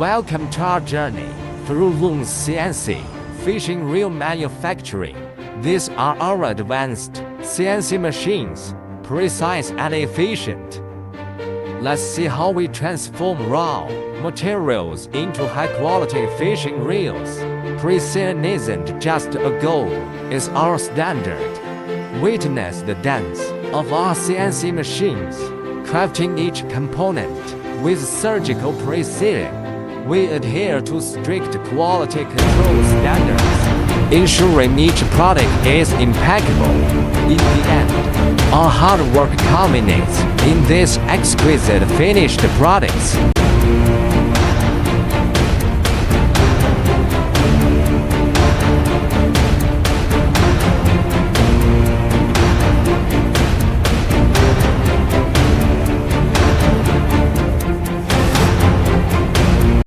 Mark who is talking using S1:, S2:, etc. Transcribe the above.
S1: Welcome to our journey through Loongze CNC fishing reel manufacturing. These are our advanced CNC machines, precise and efficient. Let's see how we transform raw materials into high-quality fishing reels. Precision isn't just a goal, it's our standard. Witness the dance of our CNC machines, crafting each component with surgical precision. We adhere to strict quality control standards, ensuring each product is impeccable. In the end, our hard work culminates in these exquisite finished products.